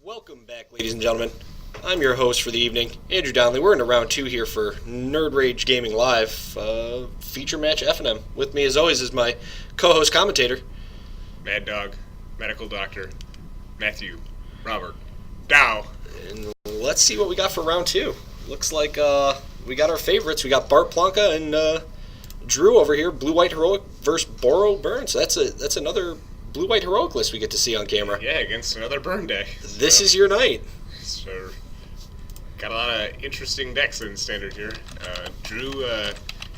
Welcome back, ladies and gentlemen. I'm your host for the evening, Andrew Donnelly. We're into round 2 here for Nerd Rage Gaming Live, feature match FNM. With me, as always, is my co-host commentator, Mad Dog, Medical Doctor, Matthew, Robert, Dow. And let's see what we got for round 2. Looks like we got our favorites. We got Bart Plonka and Drew over here, Blue White Heroic versus Boro Burns. That's another Blue White Heroic list we get to see on camera. Yeah, against another burn deck. This is your night. So, got a lot of interesting decks in standard here. Drew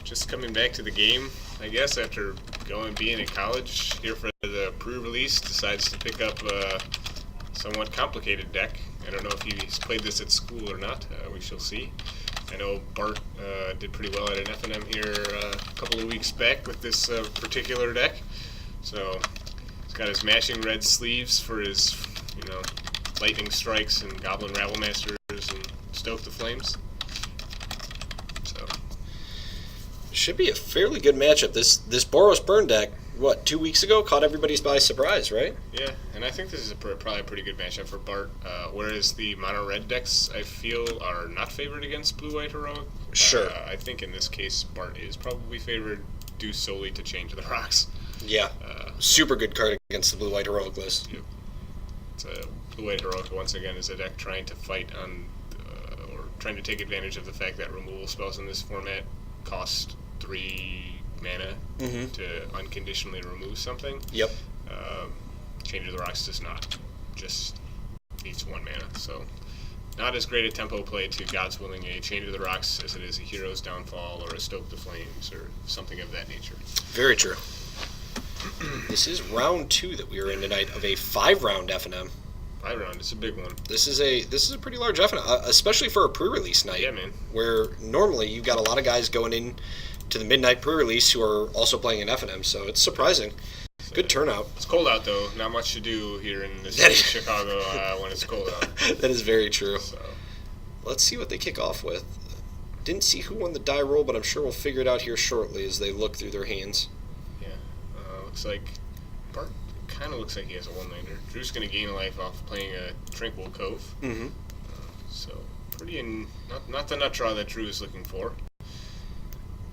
just coming back to the game, I guess, after being in college here for the pre-release, decides to pick up a somewhat complicated deck. I don't know if he's played this at school or not. We shall see. I know Bart did pretty well at an FNM here a couple of weeks back with this particular deck. So he's got his Mashing Red sleeves for his, Lightning Strikes and Goblin Rattlemasters and Stoke the Flames. So should be a fairly good matchup. This Boros Burn deck, 2 weeks ago, caught everybody by surprise, right? Yeah, and I think this is probably a pretty good matchup for Bart. Whereas the mono red decks, I feel, are not favored against Blue White Heroic. Sure. I think in this case, Bart is probably favored due solely to Change of the Rocks. Yeah. Super good card against the Blue White Heroic list. Yep. It's a Blue White Heroic, once again, is a deck trying to fight on, or trying to take advantage of the fact that removal spells in this format cost 3 mana to unconditionally remove something. Yep. Change of the Rocks does not. Just needs 1 mana. So, not as great a tempo play to God's Willing a Change of the Rocks as it is a Hero's Downfall or a Stoke the Flames or something of that nature. Very true. This is round 2 that we are in tonight of a 5-round FNM. 5-round, it's a big one. This is a pretty large FNM, especially for a pre-release night. Yeah, man. Where normally you've got a lot of guys going in to the midnight pre-release who are also playing in FNM, so it's surprising. Good turnout. It's cold out, though. Not much to do here in the city of Chicago when it's cold out. That is very true. So, let's see what they kick off with. Didn't see who won the die roll, but I'm sure we'll figure it out here shortly as they look through their hands. yeah. Looks like Bart kind of looks like he has a one-laner. Drew's going to gain a life off playing a Tranquil Cove. Mm-hmm. So, not the nut draw that Drew is looking for.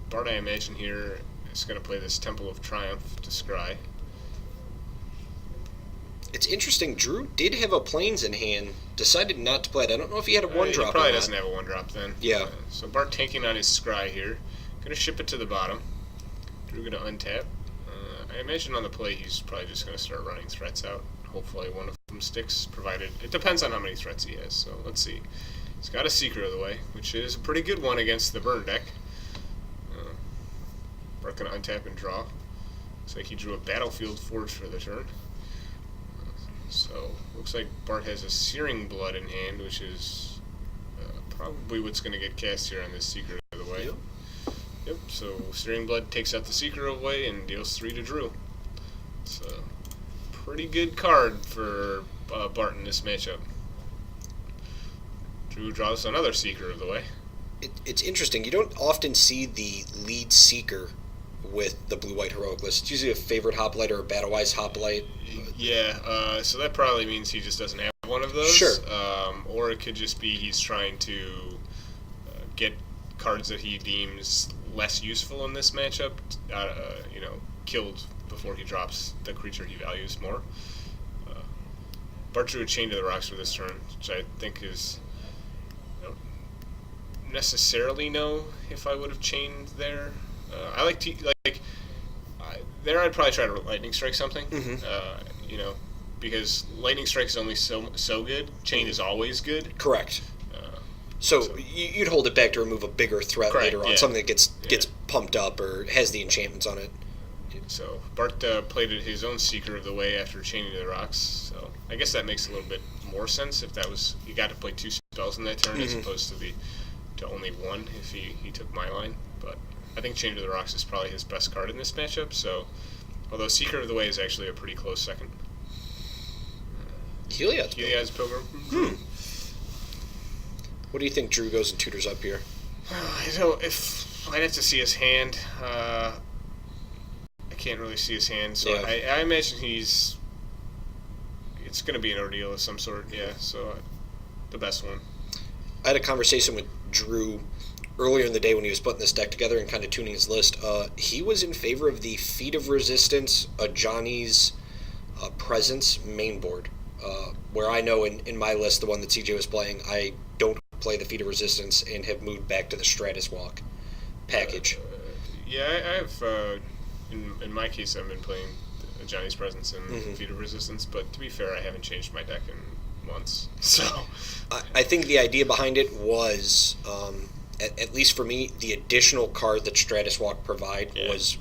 Bart, I imagine, here is going to play this Temple of Triumph to scry. It's interesting. Drew did have a Plains in hand, decided not to play it. I don't know if he had a 1-drop. He probably doesn't have a 1-drop then. Yeah. So Bart taking on his scry here. Going to ship it to the bottom. Drew going to untap. I imagine on the play he's probably just going to start running threats out. Hopefully one of them sticks, provided... It depends on how many threats he has, so let's see. He's got a Seeker of the Way, which is a pretty good one against the burn deck. Bart going to untap and draw. Looks like he drew a Battlefield Forge for the turn. So, looks like Bart has a Searing Blood in hand, which is probably what's going to get cast here on this Seeker of the Way. Yep, so Searing Blood takes out the Seeker of the Way and deals 3 to Drew. It's a pretty good card for Bart in this matchup. Drew draws another Seeker of the Way. It's interesting. You don't often see the lead Seeker with the Blue-White Heroic list. It's usually a Favorite Hoplite or a Battle-Wise Hoplite. Yeah, so that probably means he just doesn't have one of those. Sure. Or it could just be he's trying to get cards that he deems less useful in this matchup, killed before he drops the creature he values more. Bart drew a Chain to the Rocks for this turn, which I think is... I don't necessarily know if I would have chained there. I like to... there I'd probably try to Lightning Strike something, because Lightning Strike is only so good. Chain is always good. Correct. So you'd hold it back to remove a bigger threat later on, something that gets pumped up or has the enchantments on it. So Bart played his own Seeker of the Way after chaining to the Rocks. So I guess that makes a little bit more sense if that was he got to play 2 spells in that turn as opposed to only 1 if he took my line. But I think Chain to the Rocks is probably his best card in this matchup. So although Seeker of the Way is actually a pretty close second. Heliod's Pilgrim. What do you think Drew goes and tutors up here? I'd have to see his hand. I can't really see his hand, so I imagine he's it's going to be an ordeal of some sort. Yeah, so the best one. I had a conversation with Drew earlier in the day when he was putting this deck together and kind of tuning his list. He was in favor of the Feet of Resistance, Johnny's Presence main board. Where I know in my list, the one that CJ was playing, I don't play the Feet of Resistance and have moved back to the Stratus Walk package. I have, in my case, I've been playing Johnny's Presence and Feet of Resistance, but to be fair, I haven't changed my deck in months. So I think the idea behind it was, at least for me, the additional card that Stratus Walk provide was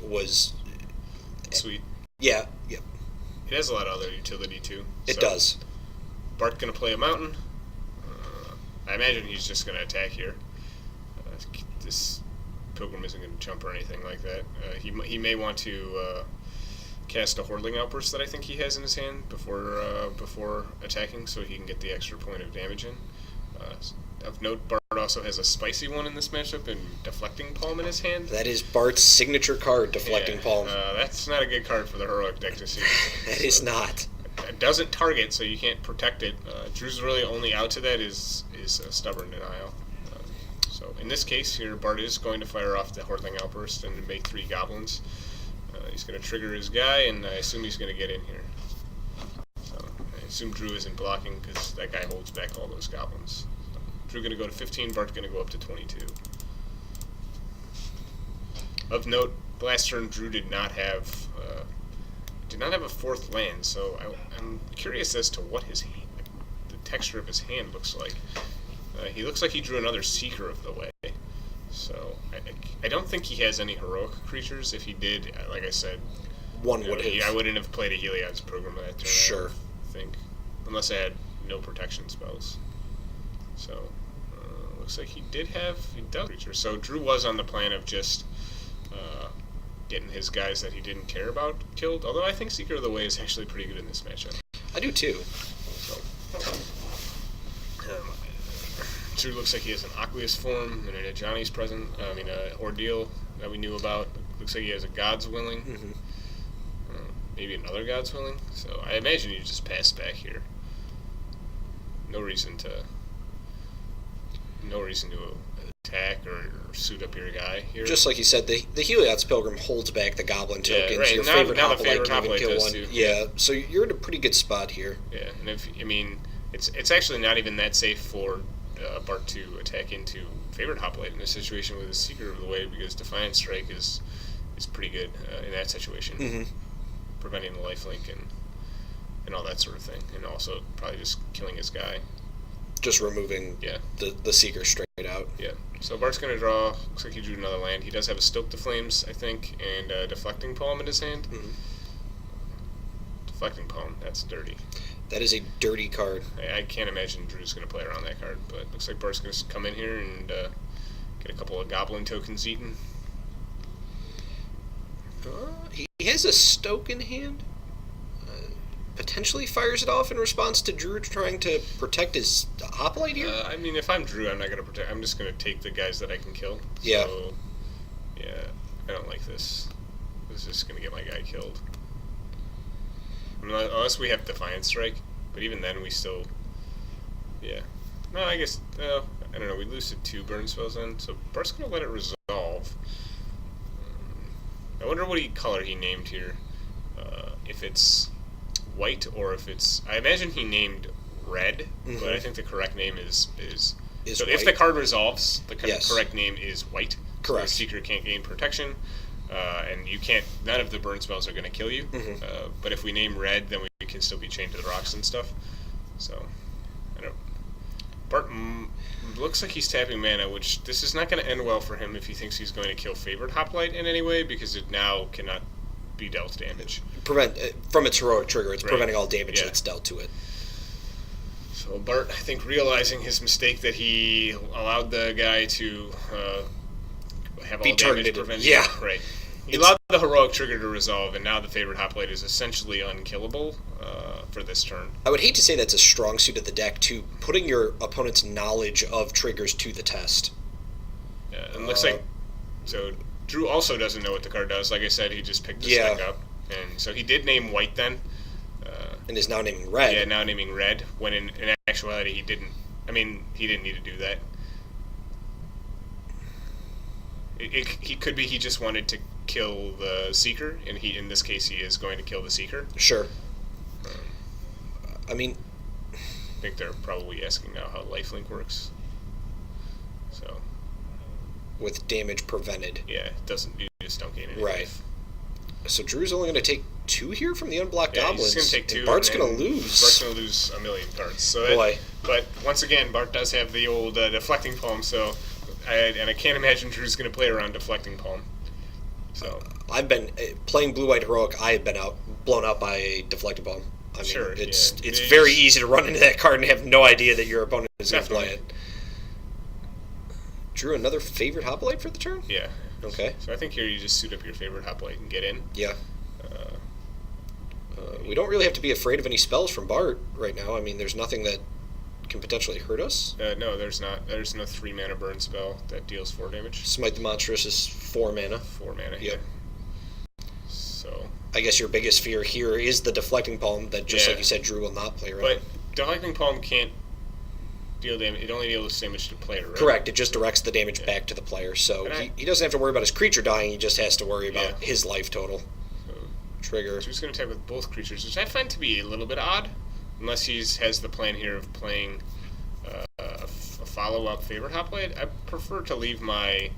sweet. Yeah. It has a lot of other utility, too. It does. Bart going to play a mountain. I imagine he's just going to attack here. This Pilgrim isn't going to jump or anything like that. He may want to cast a Hordling Outburst that I think he has in his hand before attacking, so he can get the extra point of damage in. Of note, Bart also has a spicy one in this matchup and Deflecting Palm in his hand. That is Bart's signature card, Deflecting Palm. That's not a good card for the Heroic deck to see. That is not. It doesn't target, so you can't protect it. Drew's really only out to that is Stubborn Denial. So in this case here, Bart is going to fire off the Hordling Outburst and make 3 goblins. He's going to trigger his guy, and I assume he's going to get in here. So I assume Drew isn't blocking because that guy holds back all those goblins. So Drew going to go to 15, Bart's going to go up to 22. Of note, last turn Drew did not have a 4th land, so I'm curious as to what the texture of his hand looks like. He looks like he drew another Seeker of the Way. So I don't think he has any heroic creatures. If he did, like I said, I wouldn't have played a Heliod's program that turn. Sure. I think, unless I had no protection spells. So looks like he does creatures. So Drew was on the plan of just getting his guys that he didn't care about killed. Although I think Seeker of the Way is actually pretty good in this matchup. I do too. So, Drew looks like he has an Aqueous form and a Johnny's Present. Ordeal that we knew about. Looks like he has a God's Willing. Mm-hmm. Maybe another God's Willing. So I imagine you just pass back here. No reason to attack or suit up your guy here. Just like you said, the Heliod's Pilgrim holds back the Goblin tokens. Yeah, right. Your now favorite the Hoplite favorite can even Hoplite kill does one. too. Yeah, so you're in a pretty good spot here. Yeah, and it's actually not even that safe for Bart to attack into favorite Hoplite in this situation with a Seeker of the Way, because Defiant Strike is pretty good in that situation, preventing the lifelink and all that sort of thing, and also probably just killing his guy. Just removing the Seeker straight out. Yeah. So Bart's going to draw. Looks like he drew another land. He does have a Stoke the Flames, I think, and a Deflecting Palm in his hand. Mm-hmm. Deflecting Palm, that's dirty. That is a dirty card. I can't imagine Drew's going to play around that card, but looks like Bart's going to come in here and get a couple of Goblin tokens eaten. He has a Stoke in hand. Potentially fires it off in response to Drew trying to protect his Hoplite here? If I'm Drew, I'm not going to protect. I'm just going to take the guys that I can kill. Yeah. So, I don't like this. This is going to get my guy killed. Unless we have Defiant Strike. But even then, we still... Yeah. No, I guess... I don't know. We lose to 2 burn spells then. So Bart's going to let it resolve. I wonder what color he named here. If it's white or if it's... I imagine he named red, but I think the correct name is so white. If the card resolves, the correct name is white. Correct. So the Seeker can't gain protection, and you can't... None of the burn spells are going to kill you. But if we name red, then we can still be chained to the rocks and stuff. So, I don't... Bart looks like he's tapping mana, which this is not going to end well for him if he thinks he's going to kill favorite Hoplite in any way, because it now cannot be dealt damage. From its heroic trigger, it's preventing all damage that's dealt to it. So Bart, I think, realizing his mistake that he allowed the guy to have all damage prevented. Yeah. Right. He allowed the heroic trigger to resolve, and now the favorite Hoplite is essentially unkillable for this turn. I would hate to say that's a strong suit of the deck, too, putting your opponent's knowledge of triggers to the test. Yeah, and looks like... So Drew also doesn't know what the card does. Like I said, he just picked this deck up. And so he did name white then. And is now naming red. Yeah, now naming red, when in actuality he didn't. I mean, he didn't need to do that. He could be he just wanted to kill the Seeker, and in this case he is going to kill the Seeker. Sure. I mean, I think they're probably asking now how lifelink works. So. With damage prevented. Yeah, it doesn't. You just don't gain any. Right. Life. So Drew's only going to take 2 here from the unblocked goblins. He's going to take 2. And Bart's going to lose. Bart's going to lose a million cards. So Boy. But once again, Bart does have the old deflecting palm, so I can't imagine Drew's going to play around deflecting palm. So I've been playing blue-white heroic. I have been blown out by a deflecting palm. I mean, sure, it's yeah. very easy to run into that card and have no idea that your opponent is going to play it. Drew, another favorite hoplite for the turn? Yeah. Okay. So I think here you just suit up your favorite hoplite and get in. Yeah. We don't really have to be afraid of any spells from Bart right now. I mean, there's nothing that can potentially hurt us. No, there's not. There's no 3 mana burn spell that deals 4 damage. Smite the Monstrous is 4 mana. 4 mana. Yep. Yeah. So. I guess your biggest fear here is the deflecting palm that, just like you said, Drew will not play around. But deflecting palm can't deal damage. It only deals damage to the player, right? Correct. It just directs the damage back to the player. So he doesn't have to worry about his creature dying. He just has to worry about his life total. Trigger. So he's going to attack with both creatures, which I find to be a little bit odd, unless he has the plan here of playing a follow-up favorite hoplite. I prefer to leave my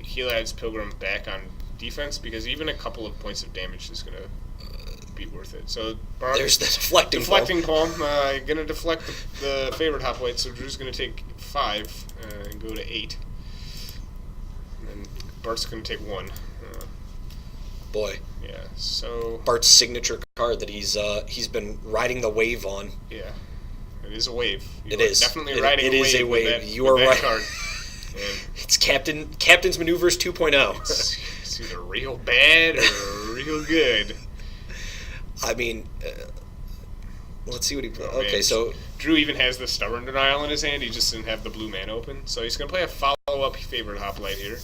Heliod's Pilgrim back on defense, because even a couple of points of damage is going to be worth it. So Bart, there's the deflecting palm. Going to deflect the favorite hoplite, so Drew's going to take 5 and go to 8. And Bart's going to take 1. Boy. Yeah, so Bart's signature card that he's been riding the wave on. Yeah, it is a wave. It is definitely riding. It is a wave. That, you are right. Card. It's Captain's Maneuvers 2.0. It's either real bad or real good. I mean, let's see what he plays. Oh, okay, so Drew even has the Stubborn Denial in his hand. He just didn't have the blue mana open, so he's gonna play a follow-up favorite hoplite here.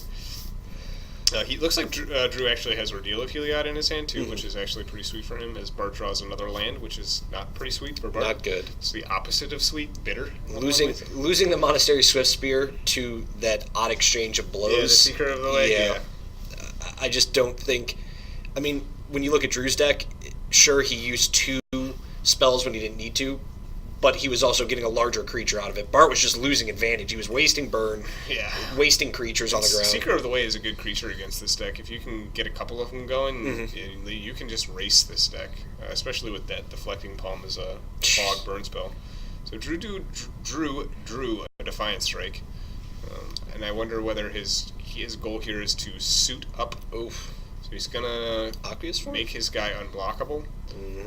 He looks like Drew actually has Ordeal of Heliod in his hand too, which is actually pretty sweet for him. As Bart draws another land, which is not pretty sweet for Bart. Not good. It's the opposite of sweet, bitter. Losing the Monastery Swift Spear to that odd exchange of blows. Yeah, the Seeker of the Leg. Yeah. I just don't think. I mean, when you look at Drew's deck, sure he used 2 spells when he didn't need to, but he was also getting a larger creature out of it. Bart was just losing advantage. He was wasting burn, wasting creatures on the ground. Seeker of the Way is a good creature against this deck. If you can get a couple of them going, you can just race this deck, especially with that Deflecting Palm as a fog burn spell. So Drew drew a Defiant Strike, and I wonder whether his goal here is to suit up. Oof. So he's gonna make his guy unblockable.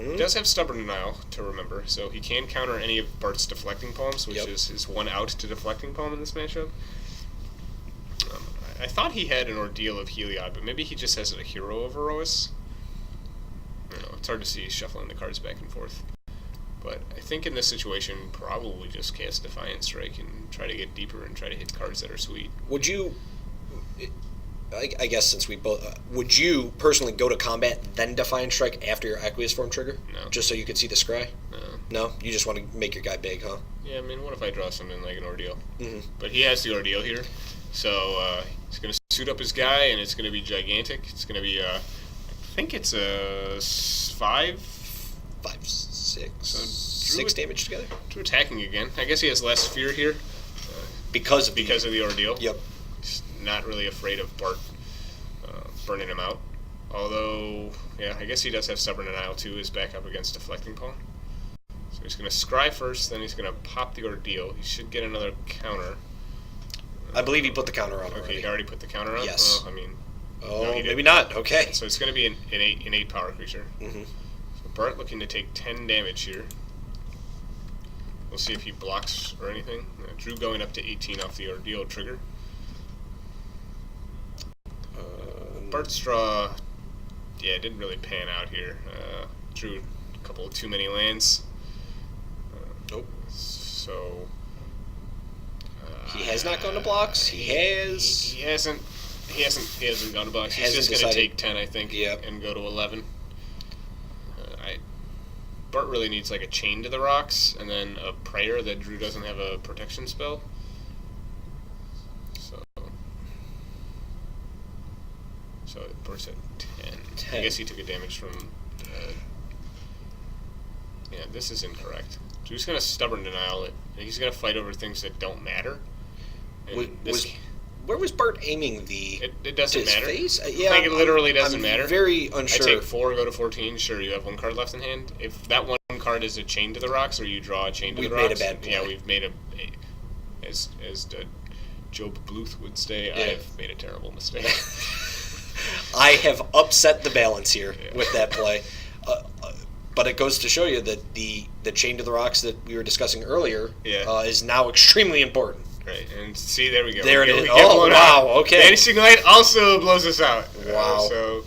He does have Stubborn Denial to remember, so he can counter any of Bart's Deflecting Palms, which is his 1 out to Deflecting Palm in this matchup. I thought he had an Ordeal of Heliod, but maybe he just has a Hero of Erois. I don't know, it's hard to see shuffling the cards back and forth. But I think in this situation, probably just cast Defiant Strike and try to get deeper and try to hit cards that are sweet. Would you... I guess since we both... would you personally go to combat, then Defiant Strike after your Aqueous Form trigger? No. Just so you could see the scry? No. No? You just want to make your guy big, huh? Yeah, I mean, what if I draw something like an Ordeal? But he has the Ordeal here, so he's going to suit up his guy, and it's going to be gigantic. It's going to be, I think it's a 5? 5, 6. So 6 damage together? Drew attacking again. I guess he has less fear here. Because of the Ordeal. Yep. He's not really afraid of Bart burning him out. Although, yeah, I guess he does have Stubborn Denial too, is back up against Deflecting Palm. So he's going to scry first, then he's going to pop the Ordeal. He should get another counter. I believe he put the counter on Okay, already. he already put the counter on? Yes. No, maybe not. Okay. So it's going to be an 8 power creature. So Bart looking to take 10 damage here. We'll see if he blocks or anything. Drew going up to 18 off the Ordeal trigger. Bart's draw, it didn't really pan out here. Drew a couple of too many lands. Nope. So he has not gone to blocks. He has. He hasn't gone to blocks. He's just going to take 10, I think, and go to 11. Bart really needs like a Chain to the Rocks and then a Prayer that Drew doesn't have a protection spell. So Bart's at 10. I guess he took a damage from. Yeah, this is incorrect. Drew's gonna stubborn denial it. He's gonna fight over things that don't matter. Where was Bart aiming the? It doesn't to his matter. Face? Yeah, like it literally doesn't I'm matter. Very unsure. I take 4, go to 14. Sure, you have 1 card left in hand. If that 1 card is a Chain to the Rocks, or you draw a Chain to the Rocks, we've made a bad play. Yeah, we've made as Job Bluth would say, Yeah. I've made a terrible mistake. I have upset the balance here with that play. But it goes to show you that the Chain to the Rocks that we were discussing earlier is now extremely important. Right, and see, there we go. There it is. We Oh, wow, okay. Vanishing Light also blows us out. Wow. So,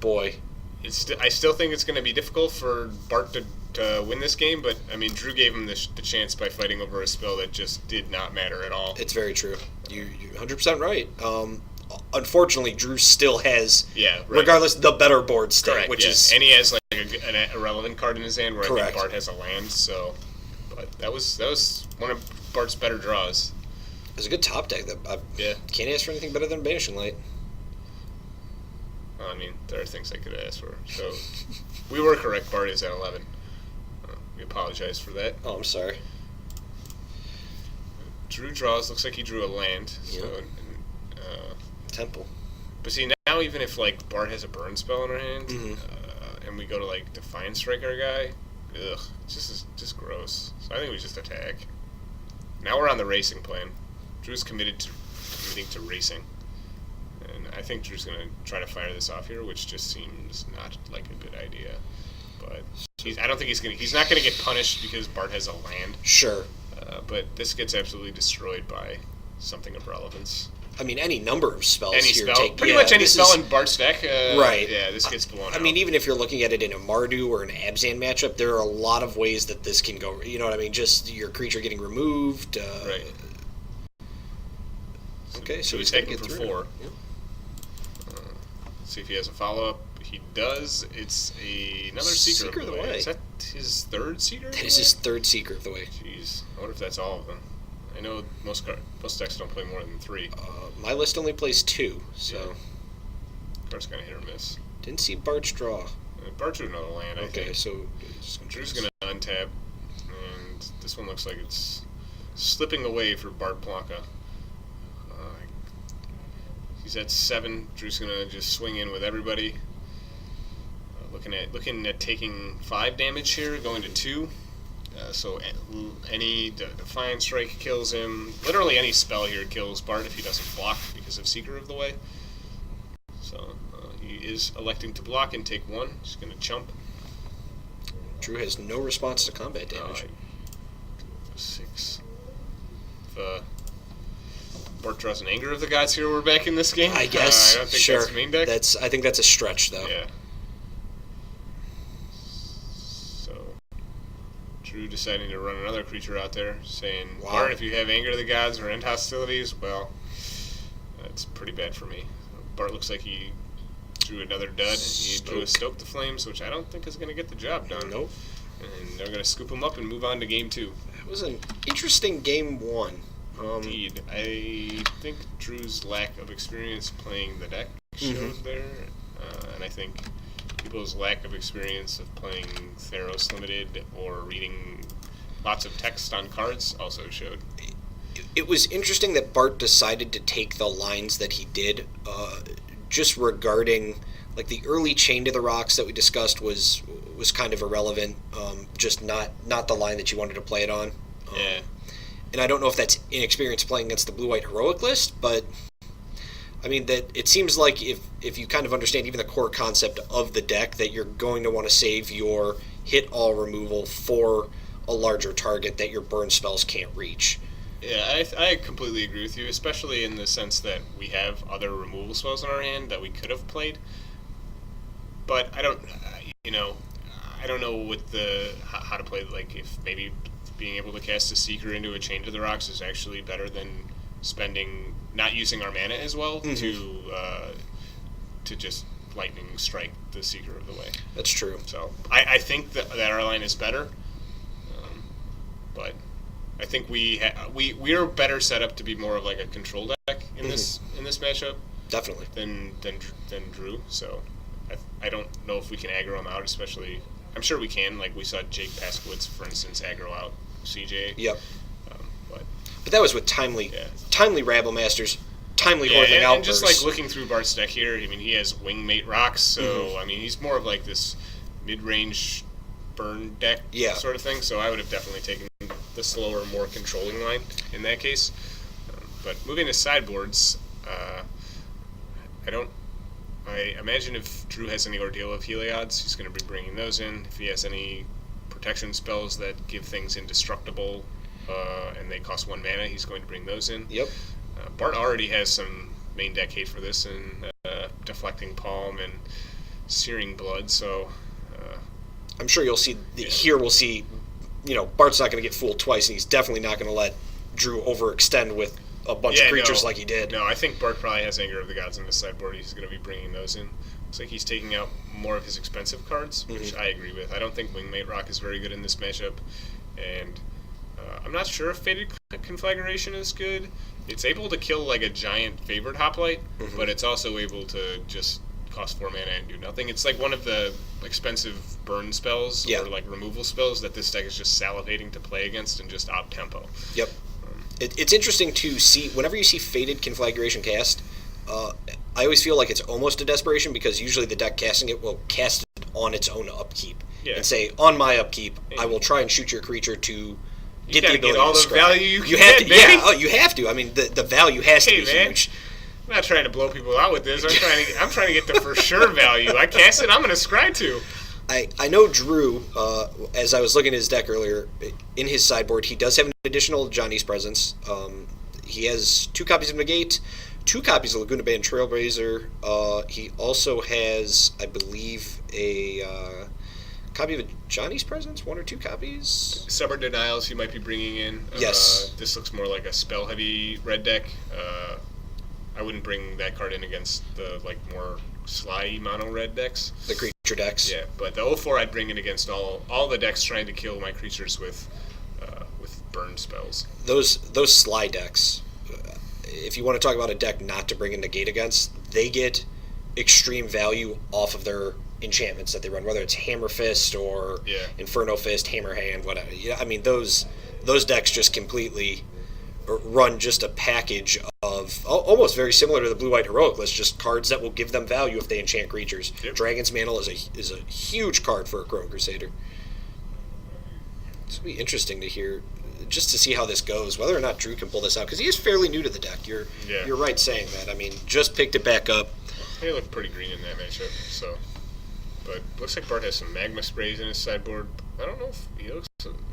Boy. I still think it's going to be difficult for Bart to win this game, but, I mean, Drew gave him the chance by fighting over a spell that just did not matter at all. It's very true. You're 100% right. Unfortunately, Drew still has, regardless, the better board state. Correct, which is, and he has like an irrelevant card in his hand where I correct. think Bart has a land. So, but that was one of Bart's better draws. It was a good top deck. That can't ask for anything better than Banishing Light. Well, I mean, there are things I could ask for. So, we were correct. Bart is at 11. We apologize for that. Oh, I'm sorry. Drew draws. Looks like he drew a land. So, Temple. But see, now even if like Bart has a burn spell in her hand, and we go to like Defiant Strike our guy, it's just gross. So I think we just attack. Now we're on the racing plan. Drew's committing to racing, and I think Drew's gonna try to fire this off here, which just seems not like a good idea. But I don't think he's not gonna get punished because Bart has a land. Sure. But this gets absolutely destroyed by something of relevance. I mean, any number of spells pretty much any spell in Bart's deck. Right. Yeah, this gets blown out. I mean, even if you're looking at it in a Mardu or an Abzan matchup, there are a lot of ways that this can go. You know what I mean? Just your creature getting removed. Right. Okay, so he's taking for 4. Yep. See if he has a follow-up. He does. It's another Seeker of the Way. Is that his 3rd Seeker of the Way? That is his 3rd Seeker of the Way. Jeez. I wonder if that's all of them. I know most decks don't play more than 3. My list only plays 2, so... Bart's kind of hit or miss. Didn't see Bart's draw. Bart drew another land, I think. Okay, so... Drew's going to untap, and this one looks like it's slipping away for Bart Plonka. He's at 7. Drew's going to just swing in with everybody. Looking at taking 5 damage here, going to 2. So any Defiant Strike kills him. Literally any spell here kills Bart if he doesn't block because of Seeker of the Way. So he is electing to block and take 1. He's going to chump. Drew has no response to combat damage. 6. If Bart draws an Anger of the Gods here, we're back in this game. I guess. I don't think that's the main deck. I think that's a stretch, though. Yeah. Drew deciding to run another creature out there, saying, Bart, if you have Anger of the Gods or End Hostilities, well, that's pretty bad for me. Bart looks like he drew another dud. He drew a Stoke the Flames, which I don't think is going to get the job done. Nope. And they're going to scoop him up and move on to Game 2. It was an interesting Game 1. Indeed. I think Drew's lack of experience playing the deck shows there, and I think people's lack of experience of playing Theros Limited or reading lots of text on cards also showed. It was interesting that Bart decided to take the lines that he did, just regarding, like, the early Chain to the Rocks that we discussed was kind of irrelevant, just not the line that you wanted to play it on. Yeah. And I don't know if that's inexperience playing against the Blue-White Heroic list, but I mean, that it seems like if you kind of understand even the core concept of the deck, that you're going to want to save your hit-all removal for a larger target that your burn spells can't reach. Yeah, I completely agree with you, especially in the sense that we have other removal spells in our hand that we could have played. But I don't know what how to play, like, if maybe being able to cast a Seeker into a Chain to the Rocks is actually better than not using our mana as well to just lightning strike the Seeker of the Way. That's true. So I think that our line is better, but I think we are better set up to be more of like a control deck in this matchup. Definitely. Than Drew. So I don't know if we can aggro him out, especially. I'm sure we can. Like we saw Jake Paskowitz, for instance, aggro out CJ. Yep. But that was with timely Rabble Masters, timely Hordeling and Outbursts. just like looking through Bart's deck here, I mean, he has Wingmate Rocks, so I mean, he's more of like this mid-range burn deck sort of thing. So I would have definitely taken the slower, more controlling line in that case. But moving to sideboards, I imagine if Drew has any Ordeal of Heliod's, he's going to be bringing those in. If he has any protection spells that give things indestructible and they cost 1 mana, he's going to bring those in. Yep. Bart already has some main deck hate for this, and Deflecting Palm and Searing Blood, so... I'm sure you'll see, here we'll see, Bart's not going to get fooled twice, and he's definitely not going to let Drew overextend with a bunch of creatures like he did. No, I think Bart probably has Anger of the Gods in the sideboard. He's going to be bringing those in. Looks like he's taking out more of his expensive cards, which I agree with. I don't think Wingmate Rock is very good in this matchup, and I'm not sure if Fated Conflagration is good. It's able to kill like a giant Favored Hoplite, but it's also able to just cost 4 mana and do nothing. It's like one of the expensive burn spells or like removal spells that this deck is just salivating to play against and just out tempo. Yep. It's interesting to see, whenever you see Fated Conflagration cast, I always feel like it's almost a desperation because usually the deck casting it will cast it on its own upkeep and say, on my upkeep, I will try and shoot your creature to get the ability get all to the value you have can, to, baby. you have to. I mean, the value has to be huge. I'm not trying to blow people out with this. I'm trying to get the for sure value. I cast it, I'm going to scry to. I know Drew, as I was looking at his deck earlier, in his sideboard, he does have an additional Johnny's Presence. He has 2 copies of Negate, 2 copies of Laguna Bay and Trailblazer. He also has, I believe, a copy of a Johnny's Presence, 1 or 2 copies. Stubborn Denials he might be bringing in. Yes. This looks more like a spell-heavy red deck. I wouldn't bring that card in against the more sly mono red decks. The creature decks. Yeah, but the 0-4 I'd bring in against all the decks trying to kill my creatures with burn spells. Those sly decks, if you want to talk about a deck not to bring in Negate against, they get extreme value off of their enchantments that they run, whether it's Hammer Fist or Inferno Fist, Hammer Hand, whatever. I mean, those decks just completely run just a package of almost very similar to the Blue-White Heroic list, just cards that will give them value if they enchant creatures. Yep. Dragon's Mantle is a huge card for a Chrome Crusader. This will be interesting to hear, just to see how this goes, whether or not Drew can pull this out, because he is fairly new to the deck. You're right saying that. I mean, just picked it back up. They look pretty green in that matchup, so. But looks like Bart has some Magma Sprays in his sideboard. I don't know if he looks.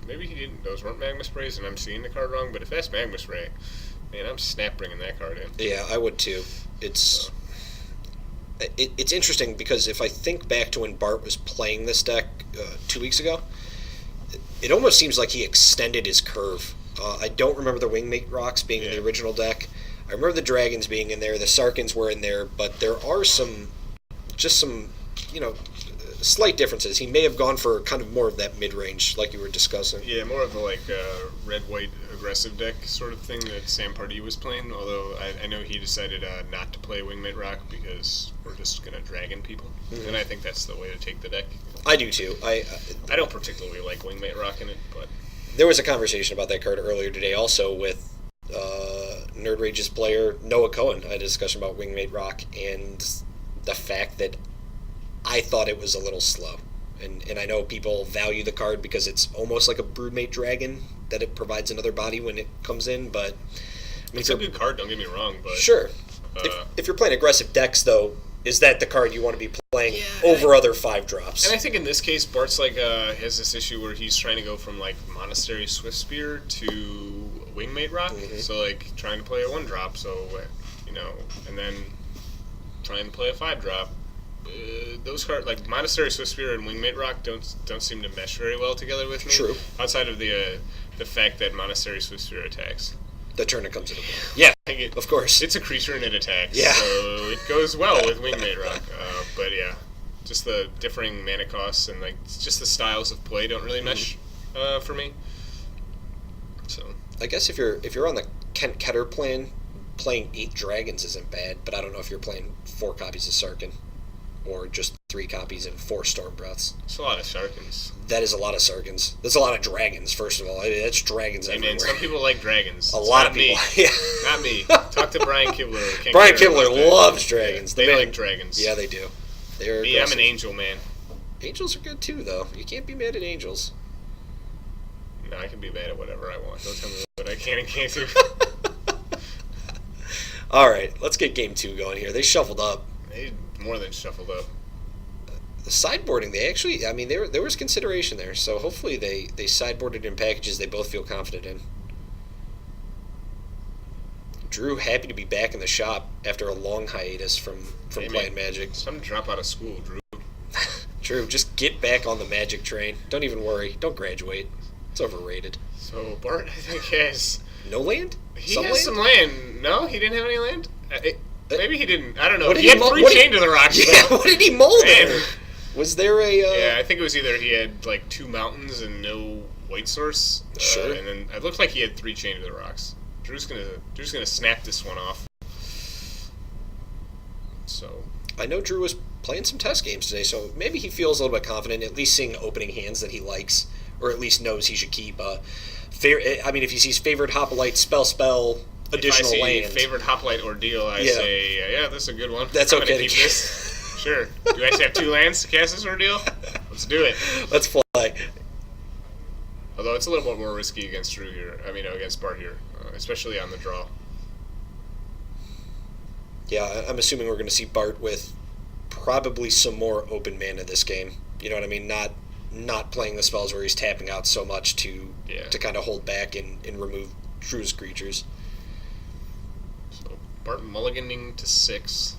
Maybe he didn't. Those weren't Magma Sprays, and I'm seeing the card wrong. But if that's Magma Spray, man, I'm snap bringing that card in. Yeah, I would too. It's interesting because if I think back to when Bart was playing this deck 2 weeks ago, it almost seems like he extended his curve. I don't remember the Wingmate Rocks being in the original deck. I remember the Dragons being in there. The Sarkans were in there, but there are some slight differences. He may have gone for kind of more of that mid-range, like you were discussing. Yeah, more of a red-white aggressive deck sort of thing that Sam Pardee was playing, although I know he decided not to play Wingmate Rock because we're just going to dragon people, and I think that's the way to take the deck. I do too. I don't particularly like Wingmate Rock in it, but... There was a conversation about that card earlier today also with Nerd Rage's player Noah Cohen. I had a discussion about Wingmate Rock and the fact that I thought it was a little slow. And I know people value the card because it's almost like a Broodmate Dragon, that it provides another body when it comes in, but... I mean, it's a good card, don't get me wrong, but... Sure. If you're playing aggressive decks, though, is that the card you want to be playing over other 5-drops? And I think in this case, Bart's has this issue where he's trying to go from Monastery Swiftspear to Wingmate Rock, so trying to play a 1-drop, so and then trying to play a 5-drop. Those cards Monastery Swiftspear and Wingmate Rock don't seem to mesh very well together with me. True. Outside of the fact that Monastery Swiftspear attacks. The turn it comes into play. Yeah, of course. It's a creature and it attacks. Yeah. So it goes well with Wingmate Rock. But yeah, just the differing mana costs and like just the styles of play don't really mesh for me. So I guess if you're on the Kent Ketter plan, playing 8 dragons isn't bad, but I don't know if you're playing 4 copies of Sarkin or just 3 copies and 4 Storm Breaths. it's a lot of Sarkins. That is a lot of Sarkins. That's a lot of dragons, first of all. It's dragons And everywhere. then some people like dragons. A It's lot not of people. Me. Yeah. Not me. Talk to Brian Kibler. Can't Brian care Kibler about that. loves dragons. They The man- like dragons. Yeah, they do. They're Me, I'm aggressive. an angel man. Angels are good too, though. You can't be mad at angels. No, I can be mad at whatever I want. Don't tell me what I can and can't do. All right, let's get game 2 going here. They shuffled up. They more than shuffled up. The sideboarding, they actually, I mean, there was consideration there. So hopefully they sideboarded in packages they both feel confident in. Drew happy to be back in the shop after a long hiatus from Hey, playing man. Magic. It's time to drop out of school, Drew. Drew, just get back on the Magic train. Don't even worry. Don't graduate. It's overrated. So Bart, I think, has No land? he Some has land? some land. No, he didn't have any land. Maybe he didn't. I don't know. What did He had mo- 3 what did- chain to the rocks. Yeah, though. what did he mold Man. there? Was there a... Yeah, I think it was either he had like 2 mountains and no white source. Sure. And then it looked like he had 3 chain to the rocks. Drew's gonna snap this one off. So I know Drew was playing some test games today, so maybe he feels a little bit confident, at least seeing opening hands that he likes, or at least knows he should keep. I mean, if he sees favored Hoplite, spell, additional if I see land. favorite hoplite ordeal, I Yeah. say, yeah, that's a good one. That's I'm gonna okay to keep this. Sure. Do you guys have 2 lands to cast this ordeal? Let's do it. Let's fly. Although it's a little bit more risky against Drew here. I mean, against Bart here, especially on the draw. Yeah, I'm assuming we're going to see Bart with probably some more open mana this game. You know what I mean? Not playing the spells where he's tapping out so much to kind of hold back and remove Drew's creatures. So Bart mulliganing to 6.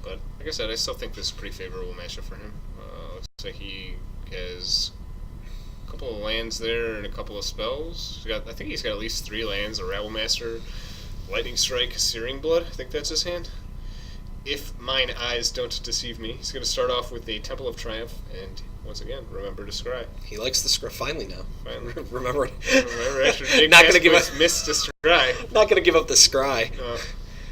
But like I said, I still think this is a pretty favorable matchup for him. Looks like he has a couple of lands there and a couple of spells. I think he's got at least 3 lands: a Rabblemaster, Lightning Strike, Searing Blood. I think that's his hand. If mine eyes don't deceive me, he's going to start off with a Temple of Triumph, and once again, remember to scry. He likes the scry finally now. Finally. Remember After Jake Not gonna give us missed to scry. not going to give up the scry.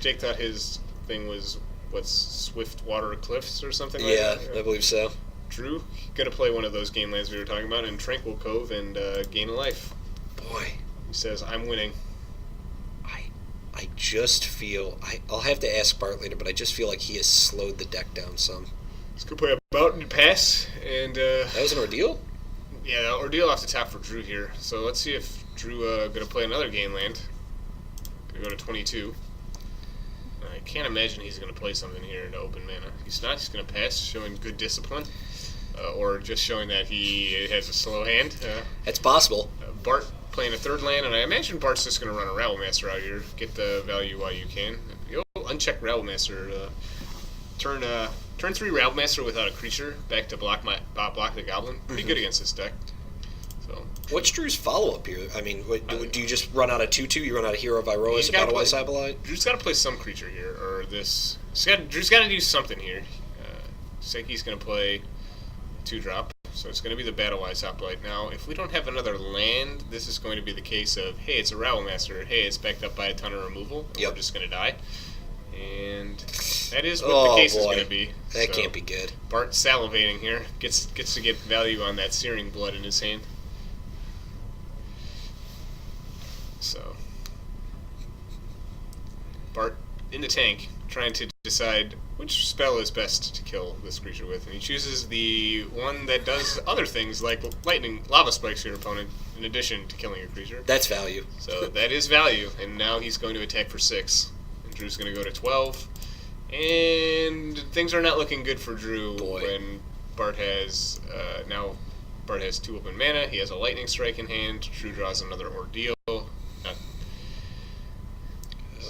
Jake thought his thing was Swift Water Cliffs or something like Yeah, that. I believe so. Drew, gonna play one of those game lands we were talking about in Tranquil Cove and gain a life. Boy, He says, I'm winning. I just feel I'll have to ask Bart later, but I just feel like he has slowed the deck down some. He's gonna play a Mountain Pass, and That was an ordeal? yeah, ordeal off the top for Drew here. So let's see if Drew gonna play another game land. Gonna go to 22. I can't imagine he's gonna play something here into open mana. He's not. He's gonna pass, showing good discipline, or just showing that he has a slow hand. That's possible. Bart playing a 3rd land, and I imagine Bart's just going to run a Rabblemaster out here, get the value while you can. You'll uncheck Rabblemaster. Turn 3 Rabblemaster without a creature back to block the Goblin. Pretty good against this deck. So What's Drew's follow-up here? I mean, do you just run out of 2/2? You run out of Hero of Iroas, a Battlewise Hybolite? Drew's got to play some creature here, or this. Drew's got to do something here. Seki's going to play 2-drop. So it's going to be the Battlewise Hoplite. Now, if we don't have another land, this is going to be the case of, hey, it's a Rabblemaster. Hey, it's backed up by a ton of removal. Yep. We're just going to die. And that is what the case is going to be. That So can't be good. Bart salivating here. Gets to get value on that Searing Blood in his hand. So Bart in the tank, trying to decide which spell is best to kill this creature with, and he chooses the one that does other things like lightning lava spikes your opponent in addition to killing your creature. That's value. So that is value, and now he's going to attack for 6. And Drew's going to go to 12, and things are not looking good for Drew. Boy. When Bart has Bart has 2 open mana. He has a Lightning Strike in hand. Drew draws another Ordeal.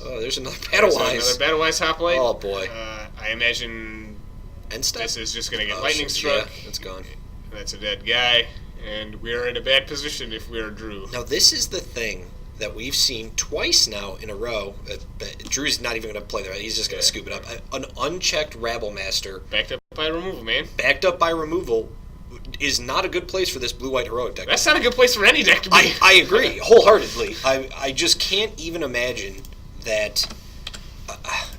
Oh, there's another There's Battlewise. another Battlewise Hoplite. Oh, boy. I imagine End step? this is just going to get Oh, Lightning shit. Struck. Yeah, it's gone. That's a dead guy, and we are in a bad position if we are Drew. Now, this is the thing. that we've seen twice now in a row. Drew's not even going to play there. He's just going to scoop it up. An unchecked Rabblemaster. Backed up by removal, man. Backed up by removal is not a good place for this blue-white heroic deck. That's not a good place for any deck to be. I agree wholeheartedly. I just can't even imagine that.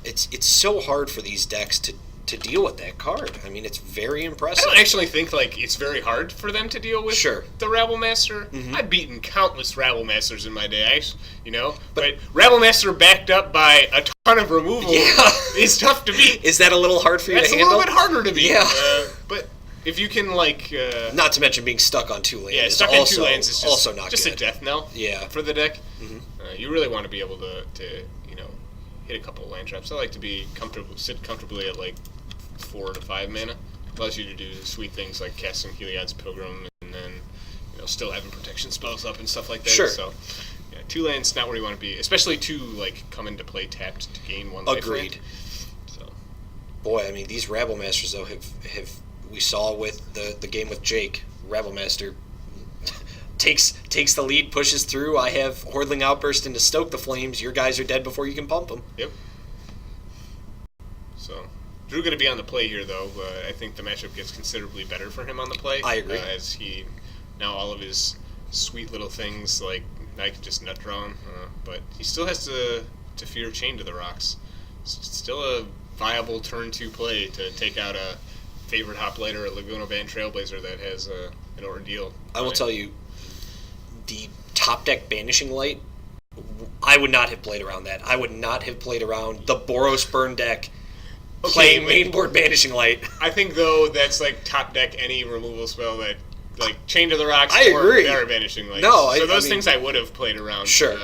It's so hard for these decks to deal with that card. I mean, it's very impressive. I don't actually think it's very hard for them to deal with the Rabblemaster. Mm-hmm. I've beaten countless Rabblemasters in my day, but Rabblemaster backed up by a ton of removal is tough to beat. Is that a little hard for you to handle? It's a little bit harder to beat. Yeah. But if you can, not to mention being stuck on 2 lands. Yeah, stuck in 2 lands is also not just good. A death knell for the deck. Mm-hmm. You really want to be able to hit a couple of land traps. I like to sit comfortably at 4 to 5 mana. Allows you to do sweet things like casting Heliod's Pilgrim and then still having protection spells up and stuff like that. Sure. So 2 lands not where you want to be, especially 2 come into play tapped to gain 1 life. Agreed. So boy, I mean, these Rabblmasters though have we saw with the game with Jake. Rabblemaster takes the lead, pushes through. I have Hordling Outburst into Stoke the Flames. Your guys are dead before you can pump them. Yep. So Drew going to be on the play here, though. I think the matchup gets considerably better for him on the play. I agree. As he now all of his sweet little things I could just nut draw him, but he still has to fear Chain to the Rocks. It's still a viable turn 2 play to take out a favorite Hopliter or Laguna Band Trailblazer that has an ordeal. I will tell you, the top deck Banishing Light, I would not have played around that. I would not have played around the Boros Burn deck playing mainboard Banishing Light. I think, though, that's top deck any removal spell that, Chain to the Rocks I agree. or Banishing Light. No, so those things I would have played around. Sure.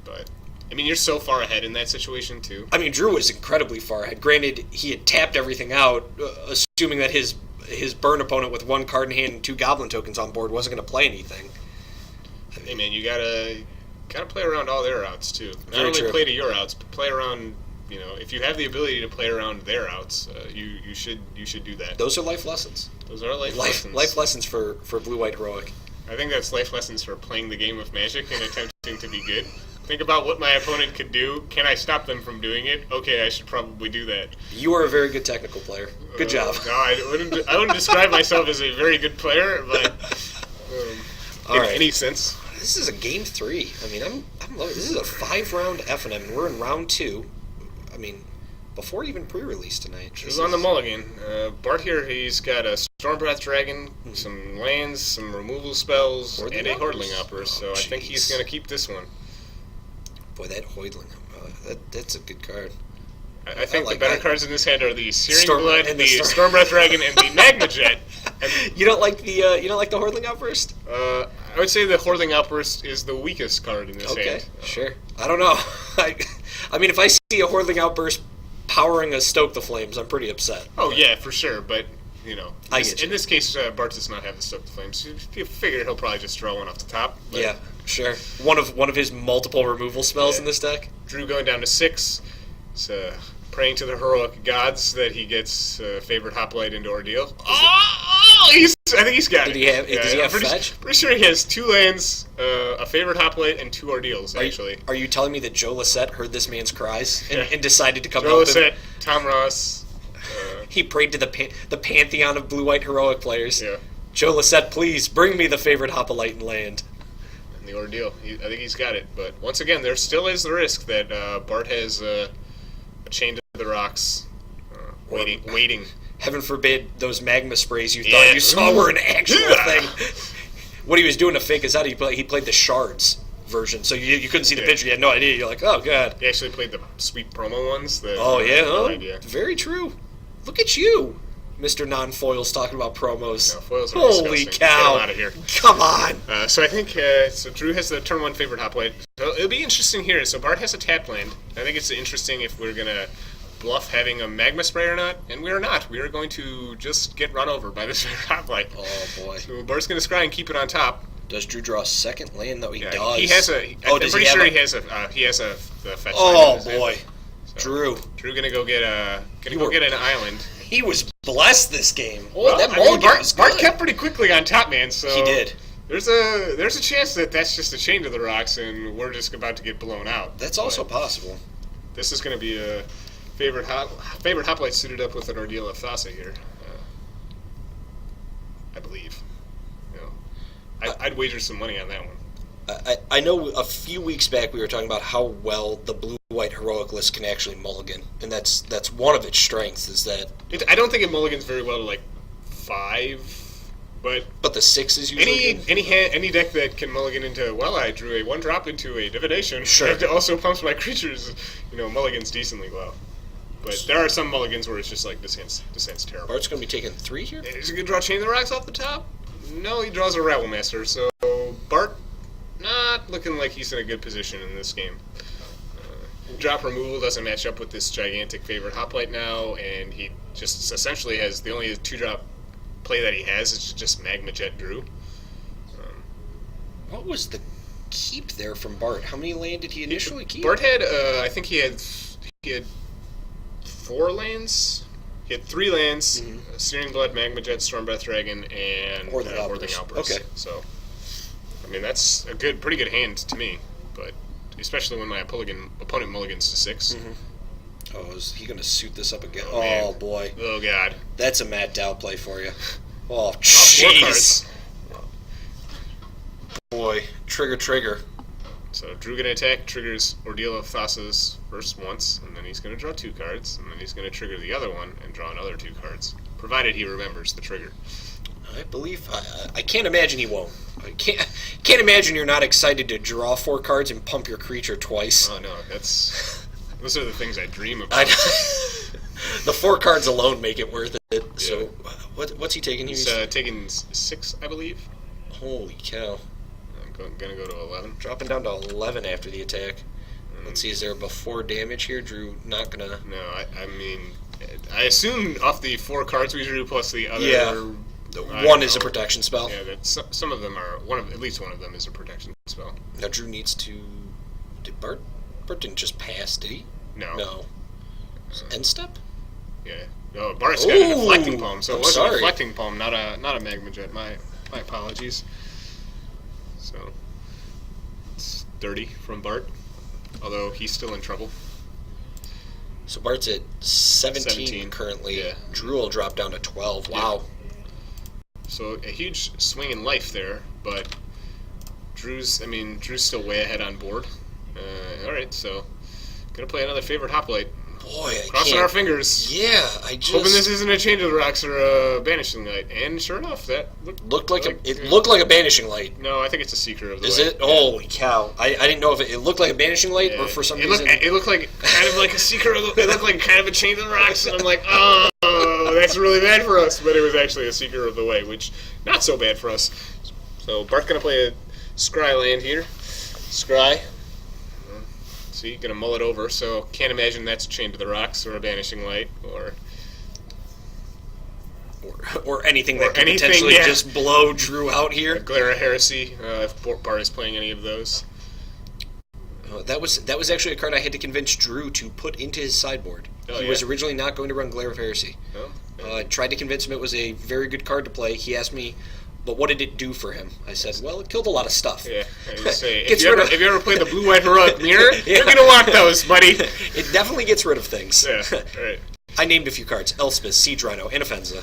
But, I mean, you're so far ahead in that situation, too. I mean, Drew was incredibly far ahead. Granted, he had tapped everything out, assuming that his burn opponent with 1 card in hand and 2 Goblin tokens on board wasn't going to play anything. Hey man, you gotta play around all their outs too. Not Very only true. play to your outs, but play around. If you have the ability to play around their outs, you should do that. Those are life lessons. Those are life lessons. Life lessons for blue-white heroic. I think that's life lessons for playing the game of Magic and attempting to be good. Think about what my opponent could do. Can I stop them from doing it? Okay, I should probably do that. You are a very good technical player. Good job. No, I wouldn't describe myself as a very good player, but in any sense. This is a game 3. I mean, I'm loving. This is a 5-round FNM, and we're in round 2. I mean, before even pre-release tonight. Drew's on the mulligan. Bart here, he's got a Stormbreath Dragon, some lands, some removal spells, and a Hordling Outburst. So I think he's going to keep this one. Boy, that Hordling, that's a good card. I think like the better that. cards in this hand are the Searing Storm- Blood, and the the Stormbreath Dragon, and the Magma Jet. You don't like the Hordling Outburst? I would say the Hordling Outburst is the weakest card in this hand. Sure. I don't know. I mean, if I see a Hordling Outburst powering a Stoke the Flames, I'm pretty upset. Oh yeah, for sure. But in you. this case, Bart does not have the Stoke the Flames. You figure he'll probably just draw one off the top. But Yeah, sure. One of his multiple removal spells in this deck. Drew going down to 6. It's praying to the heroic gods that he gets favorite Hoplite into Ordeal. I think he's got it. Does he have fetch? Pretty sure he has 2 lands, a favorite Hoplite, and 2 Ordeals, actually. Are you telling me that Joe Lissette heard this man's cries and decided to come Joe help him? Lissette, Tom Ross. He prayed to the pantheon of blue-white heroic players. Yeah. Joe Lissette, please bring me the favorite Hoplite in land. And the Ordeal. I think he's got it. But once again, there still is the risk that Bart has a Chain to the Rocks waiting. Heaven forbid those magma sprays you thought you saw were an actual thing. What he was doing to fake us out, he played the Shards version, so you couldn't see the picture. You had no idea. You're like, oh god. He actually played the sweet promo ones. Oh yeah, no idea. Very true. Look at you, Mr. Non-Foils, talking about promos. No, foils are Holy disgusting. cow! Get him out of here. Come on. So I think Drew has the turn 1 favorite Hoplite. So it'll be interesting here. So Bart has a tap land. I think it's interesting if we're gonna bluff having a magma spray or not, and we are not. We are going to just get run over by this Hoplite. Oh boy. So Bart's gonna scry and keep it on top. Does Drew draw a second land? though? He does. He has a. I'm pretty sure he has a the fetch. Oh land boy. So Drew gonna go get an island. He was blessed this game. Well, that I mean, mulligan was Bart good. kept pretty quickly on top, man. So He did. There's a chance that that's just a chain to the rocks, and we're just about to get blown out. That's also possible. This is going to be a favorite hoplite suited up with an Ordeal of Thassa here, I believe. You know, I'd wager some money on that one. I know a few weeks back we were talking about how well the blue-white heroic list can actually mulligan, and that's one of its strengths is that. I don't think it mulligans very well to like 5. But the 6 is usually any deck that can mulligan into, well, I drew a 1-drop into a divination. Sure. It also pumps my creatures, mulligans decently well. But there are some mulligans where it's just like, this hand's terrible. Bart's going to be taking 3 here? Is he going to draw Chain of the Rocks off the top? No, he draws a Rabble Master. So Bart, not looking like he's in a good position in this game. Drop removal doesn't match up with this gigantic favorite hoplite now, and he just essentially has the only 2-drop play that he has is just Magma Jet Drew. What was the keep there from Bart? How many land did he initially keep? Bart had, I think he had 4 lands. He had 3 lands: Searing Blood, Magma Jet, Stormbreath Dragon, and Orthing Outburst. Okay. So, I mean, that's a pretty good hand to me. But especially when my opponent mulligans to 6. Mm-hmm. Oh, is he going to suit this up again? Oh, oh boy. Oh, God. That's a Matt Dow play for you. Oh, 4 jeez. cards. Boy. Trigger. So Drew gonna attack, triggers Ordeal of Thassa's first once, and then he's gonna draw 2 cards, and then he's gonna trigger the other one and draw another 2 cards, provided he remembers the trigger. I believe I can't imagine he won't. I can't imagine you're not excited to draw 4 cards and pump your creature twice. Oh no, those are the things I dream about. The 4 cards alone make it worth it. Yeah. So, what's he taking? He's taking 6, I believe. Holy cow! I'm gonna go to 11. Dropping down to 11 after the attack. Let's see, is there a before damage here? Drew not gonna. No, I mean, I assume off the 4 cards we drew plus the other. Yeah. One is a protection spell. Yeah, some of them are at least one of them is a protection spell. Now Drew needs to. Did Bart didn't just pass, did he? No. End step? Yeah. No, Bart's got a deflecting palm, so it was sorry. a deflecting palm, not a Magma Jet. My apologies. So it's dirty from Bart, although he's still in trouble. So Bart's at 17 currently. Yeah. Drew will drop down to 12. Wow. So a huge swing in life there, but Drew's still way ahead on board. All right, so gonna play another favorite hoplite. Boy, Crossing our fingers. Yeah, I just Hoping this isn't a Change of the Rocks or a Banishing Light. And sure enough, that looked like a banishing light. No, I think it's a Seeker of the Is Light. it? Holy cow! I didn't know if it looked like a banishing light or for some reason it looked like kind of like a Seeker of the. It looked like kind of a Change of the Rocks, and I'm like, oh, that's really bad for us. But it was actually a Seeker of the Way, which not so bad for us. So Bart's gonna play a Scry land here. Scry. See, gonna mull it over, so can't imagine that's a Chain to the Rocks or a Banishing Light or anything that could potentially just blow Drew out here. Glare of Heresy, if Bart is playing any of those. That was actually a card I had to convince Drew to put into his sideboard. He was originally not going to run Glare of Heresy. I tried to convince him it was a very good card to play. He asked me, but what did it do for him? I said, well, it killed a lot of stuff. Yeah, I say, if you ever played the Blue-White Heroic Mirror, you're going to want those, buddy. It definitely gets rid of things. Yeah, right. I named a few cards. Elspeth, Siege Rhino, Inoffenza,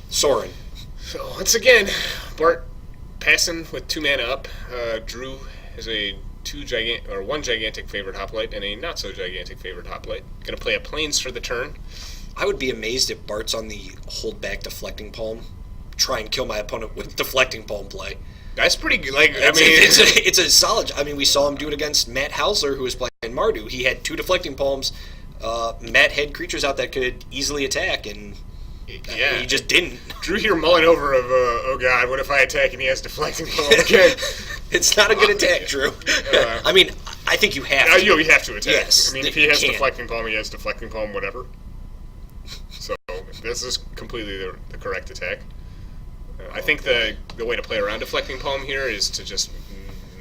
Sorin. So, once again, Bart passing with 2 mana up. Drew has a 1 gigantic favorite hoplite and a not-so-gigantic favorite hoplite. Going to play a Plains for the turn. I would be amazed if Bart's on the hold back deflecting palm. Try and kill my opponent with deflecting palm play. That's pretty good. It's a solid. I mean, we saw him do it against Matt Hausler, who was playing Mardu. He had 2 deflecting palms. Matt had creatures out that could easily attack, and he just didn't. Drew here mulling over of, oh god, what if I attack and he has deflecting palm again? It's not a good attack, Drew. I mean, I think you have to. You have to attack. Yes, I mean, if he has deflecting palm, he has deflecting palm, whatever. So this is completely the correct attack. I think the way to play around deflecting palm here is to just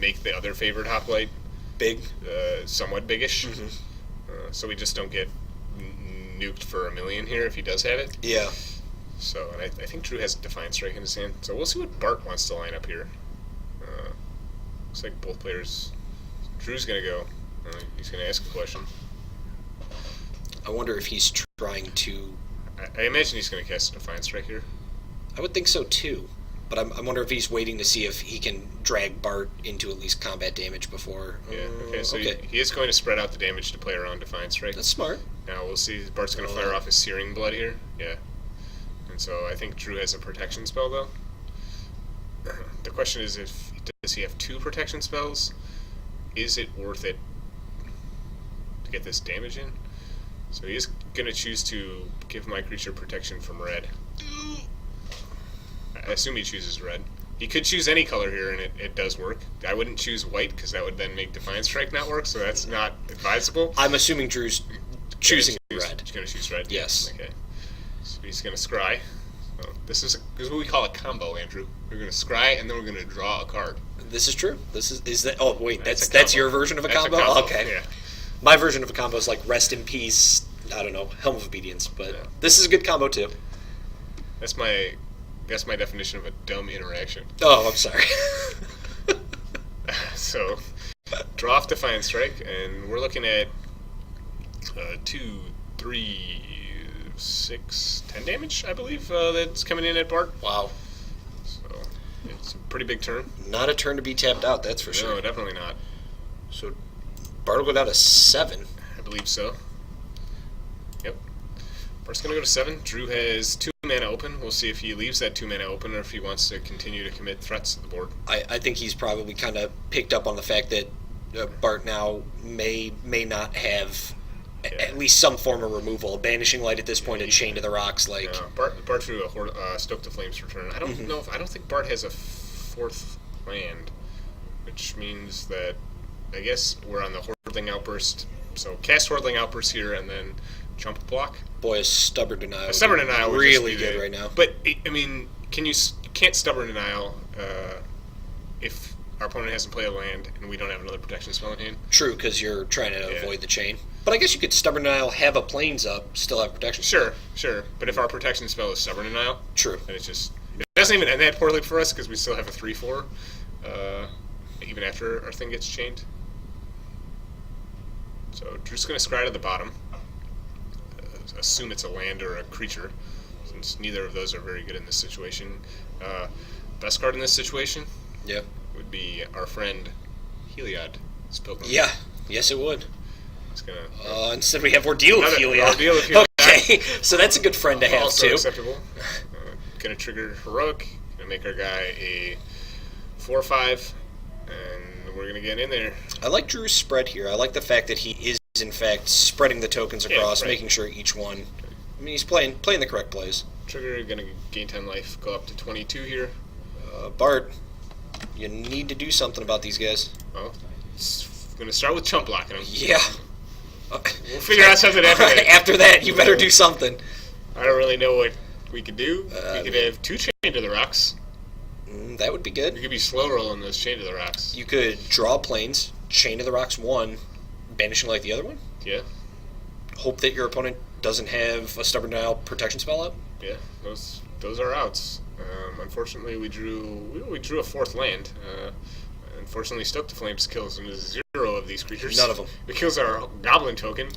make the other favorite hoplite big, somewhat biggish, so we just don't get nuked for 1,000,000 here if he does have it. Yeah. So, and I think Drew has a Defiant Strike in his hand, so we'll see what Bart wants to line up here. Looks like both players. Drew's gonna go. He's gonna ask a question. I wonder if he's trying to. I imagine he's gonna cast a Defiant Strike here. I would think so too, but I wonder if he's waiting to see if he can drag Bart into at least combat damage before. Yeah. Okay. So he is going to spread out the damage to play around Defiant Strike. That's smart. Now we'll see. Bart's gonna fire off his Searing Blood here. Yeah. And so I think Drew has a protection spell though. The question is, does he have 2 protection spells? Is it worth it to get this damage in? So he is going to choose to give my creature protection from red. I assume he chooses red. He could choose any color here, and it does work. I wouldn't choose white, because that would then make Defiant Strike not work, so that's not advisable. I'm assuming Drew's choosing red. He's going to choose red? Yes. Okay. So he's going to scry. So this is what we call a combo, Andrew. We're going to scry, and then we're going to draw a card. This is true. Is that? Oh wait, that's your version of a combo. Okay. Yeah. My version of a combo is like Rest in Peace. I don't know, Helm of Obedience, but this is a good combo too. That's my definition of a dumb interaction. Oh, I'm sorry. So, draw off Defiant Strike, and we're looking at 2, 3, 6, 10 damage, I believe, that's coming in at Bart. Wow. So, it's a pretty big turn. Not a turn to be tapped out, that's for sure. No, definitely not. So, Bart will go down to 7. I believe so. Yep. Bart's going to go to 7. Drew has 2 mana open. We'll see if he leaves that 2 mana open or if he wants to continue to commit threats to the board. I think he's probably kind of picked up on the fact that Bart now may not have at least some form of removal. Banishing Light at this point and Chain to the Rocks. Like Bart drew a Stoke the Flames return. I don't know. I don't think Bart has a 4th land, which means that I guess we're on the Hordling Outburst. So cast Hordling Outburst here and then jump block. Boy, a Stubborn Denial. A Stubborn Denial would really just be good right now. But I mean, you can't Stubborn Denial if our opponent hasn't played a land and we don't have another protection spell in hand. True, because you're trying to avoid the chain. But I guess you could Stubborn Denial, have a Plains up, still have protection. Sure. But if our protection spell is Stubborn Denial, true. Then it doesn't even end that poorly for us because we still have a 3/4 even after our thing gets chained. So Drew's going to scry to the bottom. Assume it's a land or a creature, since neither of those are very good in this situation. Best card in this situation would be our friend Heliod. Pilgrim. Yeah, yes it would. It's gonna, instead we have Ordeal of Heliod. Ordeal of Heliod. Okay, so that's a good friend to have also too. Acceptable. Gonna trigger Heroic. Gonna make our guy a 4/5, and we're gonna get in there. I like Drew's spread here. I like the fact that he is in fact spreading the tokens across, right. making sure each one. I mean, he's playing the correct plays. Trigger gonna gain 10 life, go up to 22 here. Bart, you need to do something about these guys. Well, gonna start with chump blocking them. Yeah. We'll figure out something after that. After that, you better do something. I don't really know what we could do. We could have 2 Chain to the Rocks. That would be good. We could be slow rolling those Chain to the Rocks. You could draw Plains, Chain to the Rocks 1, Banishing Light the other one. Yeah. Hope that your opponent doesn't have a Stubborn Denial protection spell up. Yeah, those are outs. Unfortunately, we drew a 4th land. Unfortunately, Stoke the Flames kills into 0 of these creatures. None of them. It kills our Goblin token.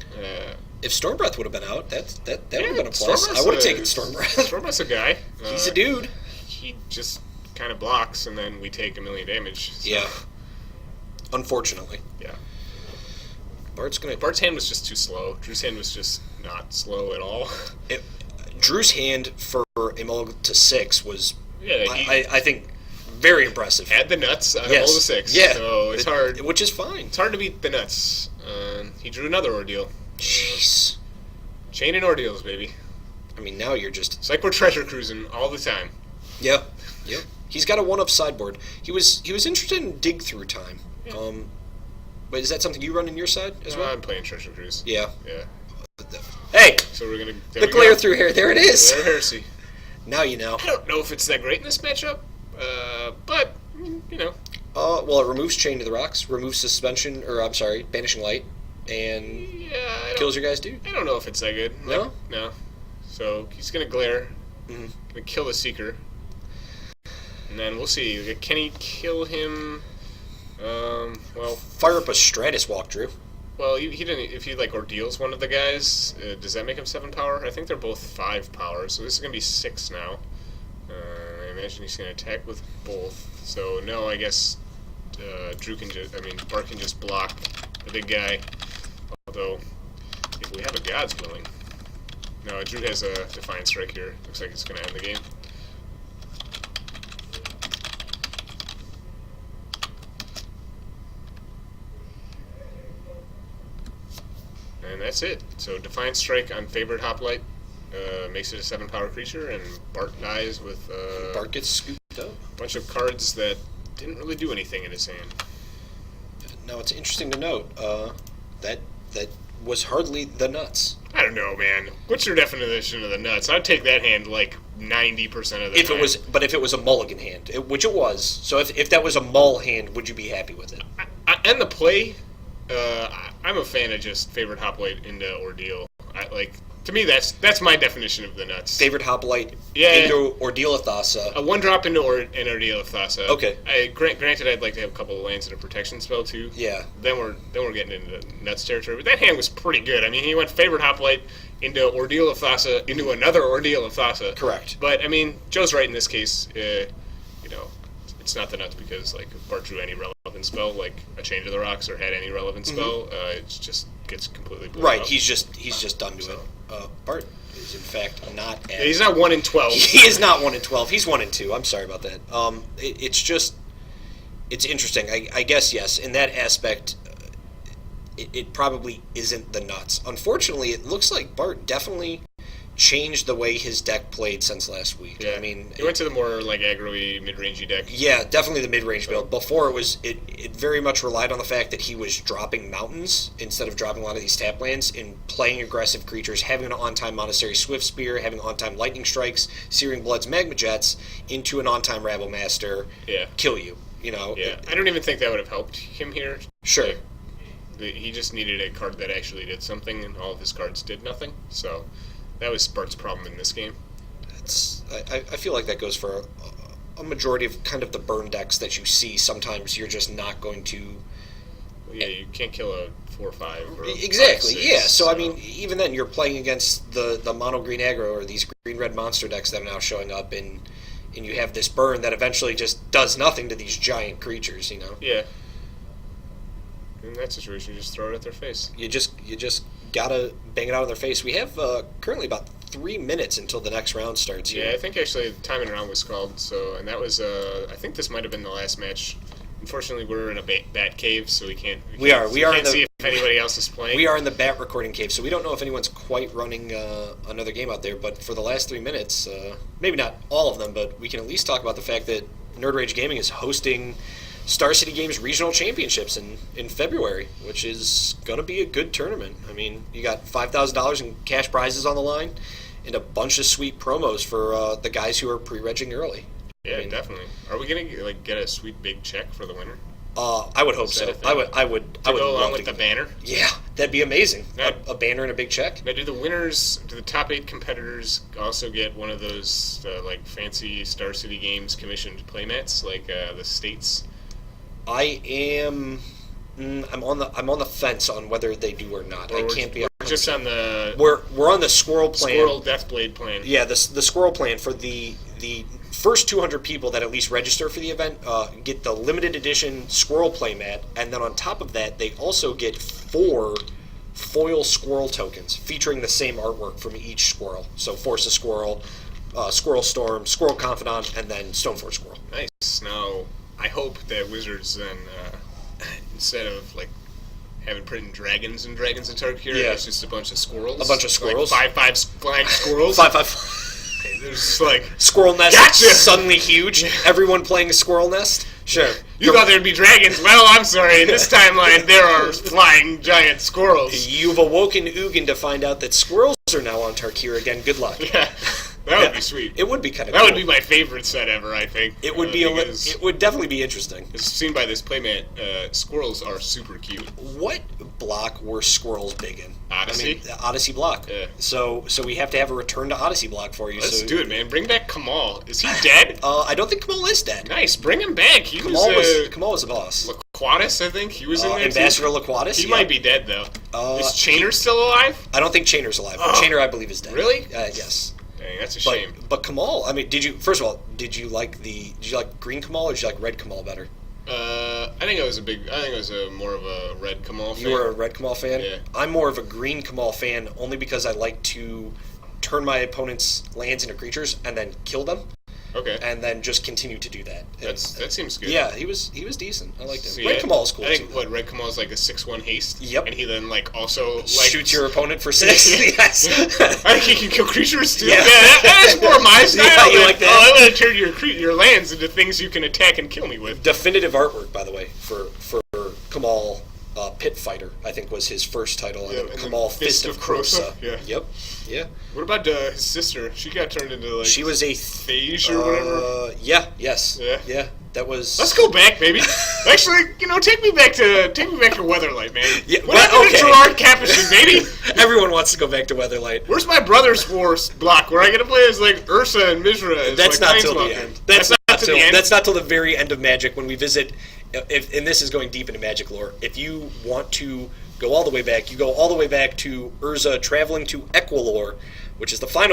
If Stormbreath would have been out, that would have been a plus. Stormbreath's I would have taken Stormbreath. Stormbreath's a guy. He's a dude. He just kind of blocks, and then we take 1 million damage. So. Yeah. Unfortunately. Yeah. Bart's hand was just too slow. Drew's hand was just not slow at all. Drew's hand for a mull to 6 was, yeah, I think, very impressive. Had the nuts on a mull to 6. Yeah. So it's hard. Which is fine. It's hard to beat the nuts. He drew another Ordeal. Jeez. Chain and Ordeals, baby. I mean, now you're just... It's like we're treasure cruising all the time. Yeah. Yep. He's got a 1-up sideboard. He was interested in Dig Through Time. Yeah. But is that something you run in your side as well? I'm playing Treasure Cruise. Yeah. Yeah. Hey! So we're gonna... The glare through here. There it is! Glare Heresy. Now you know. I don't know if it's that great in this matchup, but, you know. Well, it removes Chain to the Rocks, removes Suspension, or I'm sorry, Banishing Light, and kills your guy's dude. I don't know if it's that good. No? No. So he's gonna glare. Mm-hmm. Gonna kill the Seeker. And then we'll see. Can he kill him? Well, Fire up a Stratus Walk, Drew. well, he didn't. If he like ordeals one of the guys, does that make him 7 power? I think they're both 5 power, so this is gonna be 6 now. I imagine he's gonna attack with both. So no, I guess Bart can just block the big guy. Although, if we have a God's Willing, no, Drew has a Defiant Strike here. Looks like it's gonna end the game. And that's it. So Defiant Strike on Favorite Hoplite makes it a 7 power creature, and Bart dies with Bart gets scooped up. a bunch of cards that didn't really do anything in his hand. Now it's interesting to note that was hardly the nuts. I don't know, man. What's your definition of the nuts? I'd take that hand like 90% of the time. If it was a mulligan hand, which it was. So if that was a mull hand, would you be happy with it? And the play, I'm a fan of just Favorite Hoplite into Ordeal. To me, that's my definition of the nuts. Favorite Hoplite Yeah. into Ordeal of Thassa. A 1-drop into an Ordeal of Thassa. Okay. Granted, I'd like to have a couple of lands and a protection spell too. Yeah. Then we're getting into nuts territory. But that hand was pretty good. I mean, he went Favorite Hoplite into Ordeal of Thassa into another Ordeal of Thassa. Correct. But I mean, Joe's right in this case. It's not the nuts because like if Bart drew any relevant spell, like a Change of the Rocks, or had any relevant spell, it just gets completely blown Right. up. He's just done to it. Bart is in fact not. Yeah, he's not 1 in 12. He is not 1 in 12. He's 1 in 2. I'm sorry about that. It's interesting. I guess yes. In that aspect, it probably isn't the nuts. Unfortunately, it looks like Bart definitely changed the way his deck played since last week. Yeah. I mean, he went to the more like aggro-y, mid-rangey deck. Yeah, definitely the mid-range build. Before it very much relied on the fact that he was dropping mountains instead of dropping a lot of these tap lands and playing aggressive creatures, having an on-time Monastery Swift Spear, having on-time Lightning Strikes, Searing Blood's Magma Jets into an on-time Rabble Master, kill you. Yeah, I don't even think that would have helped him here. Sure. He just needed a card that actually did something, and all of his cards did nothing. So that was Bart's problem in this game. I feel like that goes for a majority of kind of the burn decks that you see. Sometimes you're just not going to. Well, yeah, you can't kill a 4/5 or exactly. 5/6, Yeah. So I mean, even then, you're playing against the mono green aggro or these green red monster decks that are now showing up, and you have this burn that eventually just does nothing to these giant creatures. Yeah. In that situation, you just throw it at their face. You just gotta bang it out of their face. We have currently about 3 minutes until the next round starts here. Yeah, I think actually the time and round was called. So, and that was I think this might have been the last match. Unfortunately, we're in a bat cave, so we can't. We are can't see if anybody else is playing. We are in the bat recording cave, so we don't know if anyone's quite running another game out there. But for the last 3 minutes, maybe not all of them, but we can at least talk about the fact that Nerd Rage Gaming is hosting Star City Games Regional Championships in February, which is going to be a good tournament. I mean, you got $5,000 in cash prizes on the line and a bunch of sweet promos for the guys who are pre-regging early. Yeah, definitely. Are we going to get a sweet big check for the winner? I would hope so. I would go along with the banner? Yeah, that'd be amazing. A banner and a big check. Now, do the top 8 competitors also get one of those fancy Star City Games commissioned playmats like the states? I'm on the fence on whether they do or not. I can't be. We're just on the. We're on the squirrel plan. Squirrel Deathblade plan. Yeah, the squirrel plan for the first 200 people that at least register for the event get the limited edition squirrel playmat, and then on top of that, they also get 4 foil squirrel tokens featuring the same artwork from each squirrel. So Force of Squirrel, Squirrel Storm, Squirrel Confidant, and then Stoneforge Squirrel. Nice. Now, I hope that Wizards then, instead of having printed dragons and Tarkir, it's just a bunch of squirrels. A bunch of squirrels. 5/5 flying squirrels. 5/5. There's Squirrel Nest gotcha! Suddenly huge. Everyone playing a Squirrel Nest. Sure. You thought there'd be dragons? Well, I'm sorry. In this timeline, there are flying giant squirrels. You've awoken Ugin to find out that squirrels are now on Tarkir again. Good luck. Yeah. That would be sweet. It would be kind of cool. That would be my favorite set ever, I think. It would be. It would definitely be interesting. As seen by this playmat, squirrels are super cute. What block were squirrels big in? Odyssey? I mean, Odyssey block. Yeah. So we have to have a return to Odyssey block for you. Let's do it, man. Bring back Kamal. Is he dead? I don't think Kamal is dead. Nice. Bring him back. Kamal was the boss. Laquatus, I think. He was in there, Ambassador too. Laquatus. He might be dead, though. Is Chainer still alive? I don't think Chainer's alive. Chainer, I believe, is dead. Really? Yes. Dang, that's a shame. But Kamal, I mean, first of all, did you like green Kamal or did you like red Kamal better? I think it was more of a red Kamal fan. You were a red Kamal fan? Yeah. I'm more of a green Kamal fan only because I like to turn my opponent's lands into creatures and then kill them. Okay. And then just continue to do that. That seems good. Yeah, he was decent. I liked him. So, Red Kamal's cool I think too. Red Kamal is like a 6/1 haste. Yep. And he then also Shoots your opponent for 6. Yes. I think he can kill creatures too. Yeah. That is more my style. Yeah, you like that? I want to turn your lands into things you can attack and kill me with. Definitive artwork, by the way, for Kamal. Pit Fighter, I think, was his first title, and then Kamal Fist of Krosa. Yeah. Yep. Yeah. What about his sister? She got turned into like. She was a phage or whatever. Yeah. Yes. Yeah. That was. Let's go back, baby. Actually, take me back to Weatherlight, man. Yeah, what happened to Gerard Capuchin, baby? Everyone wants to go back to Weatherlight. Where's my Brother's Wars block where I get to play as like Ursa and Mizra? As, That's like, not till the end. That's not till the very end of Magic when we visit. And this is going deep into Magic lore. If you want to go all the way back, you go all the way back to Urza traveling to Equilor, which is the final